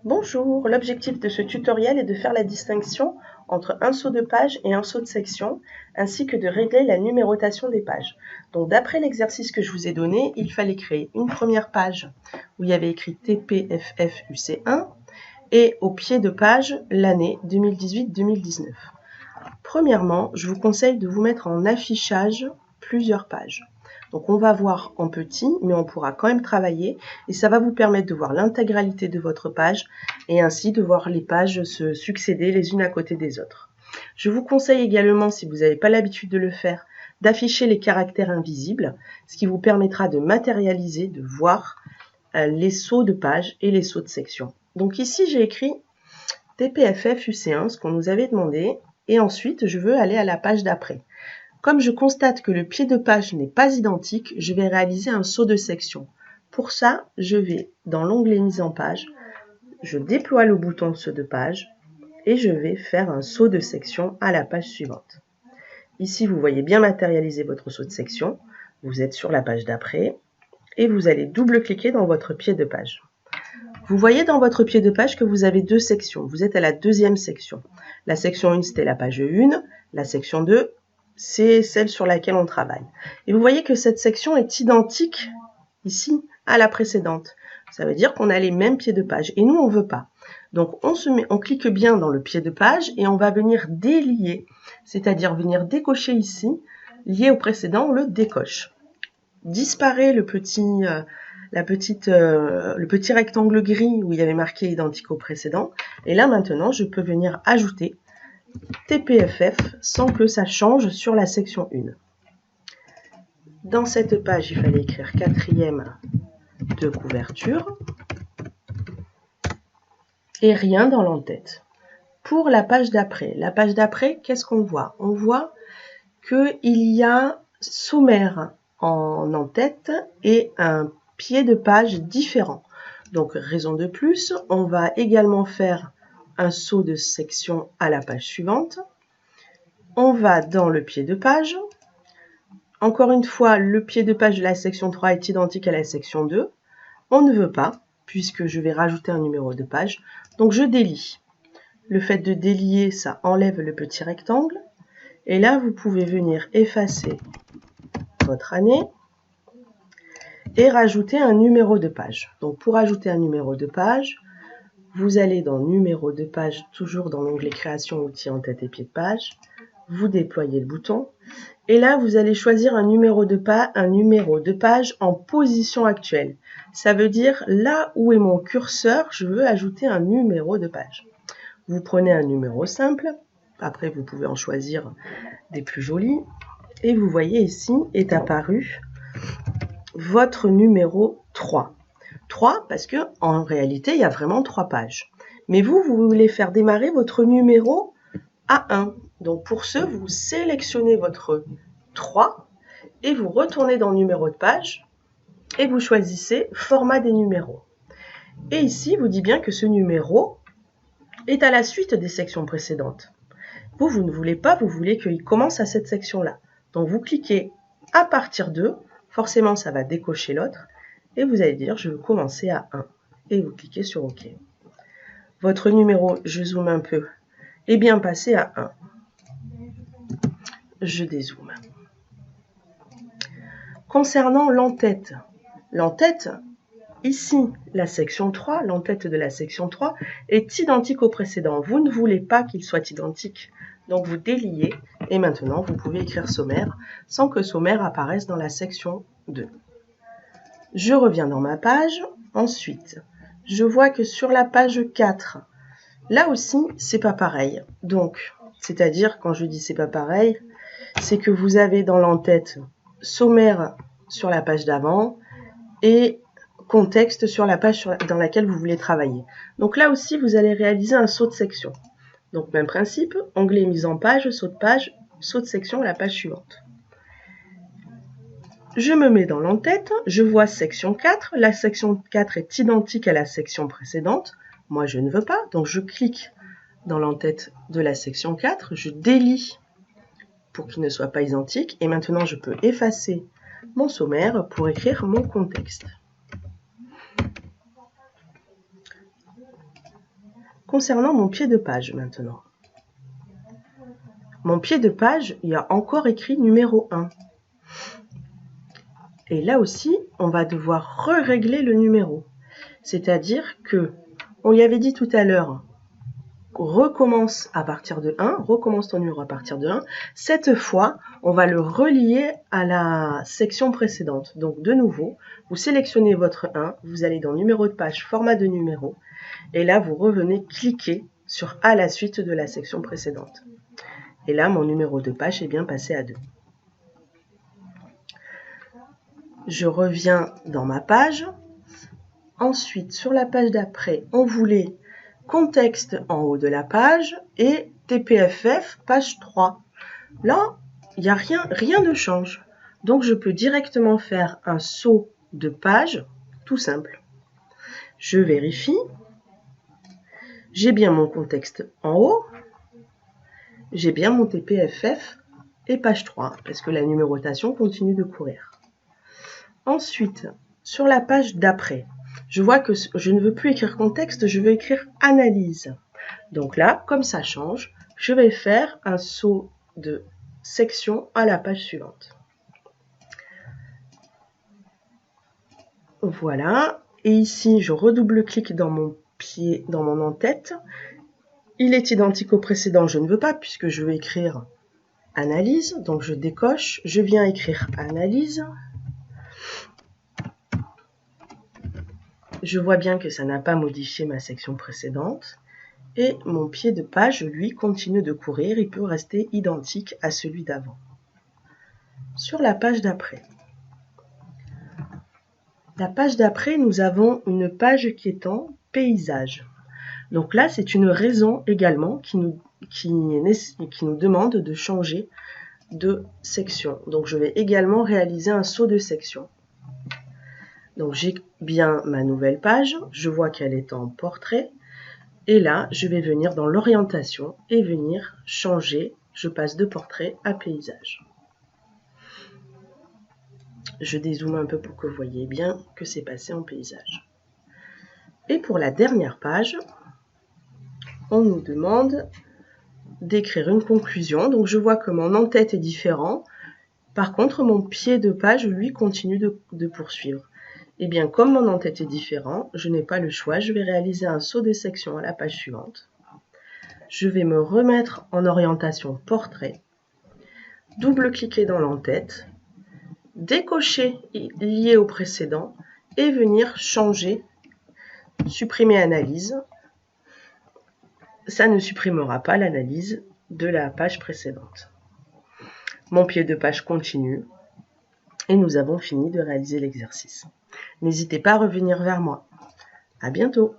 Bonjour, l'objectif de ce tutoriel est de faire la distinction entre un saut de page et un saut de section, ainsi que de régler la numérotation des pages. Donc d'après l'exercice que je vous ai donné, il fallait créer une première page où il y avait écrit TPFFUC1 et au pied de page l'année 2018-2019. Premièrement, je vous conseille de vous mettre en affichage plusieurs pages. Donc on va voir en petit, mais on pourra quand même travailler et ça va vous permettre de voir l'intégralité de votre page et ainsi de voir les pages se succéder les unes à côté des autres. Je vous conseille également, si vous n'avez pas l'habitude de le faire, d'afficher les caractères invisibles, ce qui vous permettra de matérialiser, de voir les sauts de page et les sauts de section. Donc ici j'ai écrit TPFFUC1, ce qu'on nous avait demandé, et ensuite je veux aller à la page d'après. Comme je constate que le pied de page n'est pas identique, je vais réaliser un saut de section. Pour ça, je vais dans l'onglet mise en page, je déploie le bouton saut de page et je vais faire un saut de section à la page suivante. Ici, vous voyez bien matérialiser votre saut de section. Vous êtes sur la page d'après et vous allez double-cliquer dans votre pied de page. Vous voyez dans votre pied de page que vous avez deux sections. Vous êtes à la deuxième section. La section 1, c'était la page 1. La section 2, c'est celle sur laquelle on travaille. Et vous voyez que cette section est identique ici à la précédente. Ça veut dire qu'on a les mêmes pieds de page. Et nous, on ne veut pas. Donc, on clique bien dans le pied de page et on va venir délier, c'est-à-dire venir décocher ici, lié au précédent, on le décoche. Disparaît le petit rectangle gris où il y avait marqué identique au précédent. Et là, maintenant, je peux venir ajouter TPFF sans que ça change sur la section 1. Dans cette page, il fallait écrire 4e de couverture et rien dans l'entête. Pour la page d'après, qu'est-ce qu'on voit? On voit qu'il y a sommaire en en-tête et un pied de page différent. Donc, raison de plus, on va également faire un saut de section à la page suivante. On va dans le pied de page. Encore une fois, le pied de page de la section 3 est identique à la section 2. On ne veut pas, puisque je vais rajouter un numéro de page. Donc, je délie. Le fait de délier, ça enlève le petit rectangle. Et là, vous pouvez venir effacer votre année et rajouter un numéro de page. Donc, pour ajouter un numéro de page, vous allez dans numéro de page, toujours dans l'onglet création, outils en tête et pied de page. Vous déployez le bouton. Et là, vous allez choisir un numéro de page en position actuelle. Ça veut dire là où est mon curseur, je veux ajouter un numéro de page. Vous prenez un numéro simple. Après, vous pouvez en choisir des plus jolis. Et vous voyez ici est apparu votre numéro 3. 3 parce que en réalité, il y a vraiment 3 pages. Mais vous voulez faire démarrer votre numéro à 1. Donc pour ce, vous sélectionnez votre 3 et vous retournez dans numéro de page et vous choisissez format des numéros. Et ici, vous dit bien que ce numéro est à la suite des sections précédentes. Vous ne voulez pas, vous voulez qu'il commence à cette section-là. Donc vous cliquez à partir de, forcément ça va décocher l'autre, et vous allez dire je veux commencer à 1. Et vous cliquez sur OK. Votre numéro, je zoome un peu, est bien passé à 1. Je dézoome. Concernant l'entête, ici, la section 3, l'entête de la section 3 est identique au précédent. Vous ne voulez pas qu'il soit identique. Donc vous déliez et maintenant vous pouvez écrire sommaire sans que sommaire apparaisse dans la section 2. Je reviens dans ma page. Ensuite, je vois que sur la page 4, là aussi, c'est pas pareil. Donc, c'est-à-dire, quand je dis c'est pas pareil, c'est que vous avez dans l'entête sommaire sur la page d'avant et contexte sur la page dans laquelle vous voulez travailler. Donc là aussi, vous allez réaliser un saut de section. Donc même principe, onglet mise en page, saut de section à la page suivante. Je me mets dans l'entête, je vois section 4. La section 4 est identique à la section précédente. Moi, je ne veux pas, donc je clique dans l'entête de la section 4. Je délie pour qu'il ne soit pas identique. Et maintenant, je peux effacer mon sommaire pour écrire mon contexte. Concernant mon pied de page maintenant. Mon pied de page, il y a encore écrit numéro 1. Et là aussi, on va devoir régler le numéro. C'est-à-dire que, on y avait dit tout à l'heure, recommence à partir de 1, recommence ton numéro à partir de 1. Cette fois, on va le relier à la section précédente. Donc de nouveau, vous sélectionnez votre 1, vous allez dans numéro de page, format de numéro, et là vous revenez cliquer sur à la suite de la section précédente. Et là, mon numéro de page est bien passé à 2. Je reviens dans ma page. Ensuite, sur la page d'après, on voulait contexte en haut de la page et TPFF page 3. Là, il n'y a rien ne change. Donc, je peux directement faire un saut de page, tout simple. Je vérifie. J'ai bien mon contexte en haut. J'ai bien mon TPFF et page 3, parce que la numérotation continue de courir. Ensuite, sur la page d'après, je vois que je ne veux plus écrire contexte, je veux écrire analyse. Donc là, comme ça change, je vais faire un saut de section à la page suivante. Voilà, et ici, je redouble-clique dans mon pied, dans mon en-tête. Il est identique au précédent, je ne veux pas, puisque je veux écrire analyse. Donc je décoche, je viens écrire analyse. Je vois bien que ça n'a pas modifié ma section précédente. Et mon pied de page, lui, continue de courir. Il peut rester identique à celui d'avant. Sur la page d'après. La page d'après, nous avons une page qui est en paysage. Donc là, c'est une raison également qui nous demande de changer de section. Donc je vais également réaliser un saut de section. Donc j'ai bien ma nouvelle page, je vois qu'elle est en portrait. Et là, je vais venir dans l'orientation et venir changer. Je passe de portrait à paysage. Je dézoome un peu pour que vous voyez bien que c'est passé en paysage. Et pour la dernière page, on nous demande d'écrire une conclusion. Donc je vois que mon en-tête est différent. Par contre, mon pied de page, lui, continue de poursuivre. Et bien, comme mon en-tête est différent, je n'ai pas le choix. Je vais réaliser un saut de section à la page suivante. Je vais me remettre en orientation portrait, double-cliquer dans l'en-tête, décocher lié au précédent et venir changer, supprimer analyse. Ça ne supprimera pas l'analyse de la page précédente. Mon pied de page continue et nous avons fini de réaliser l'exercice. N'hésitez pas à revenir vers moi. À bientôt!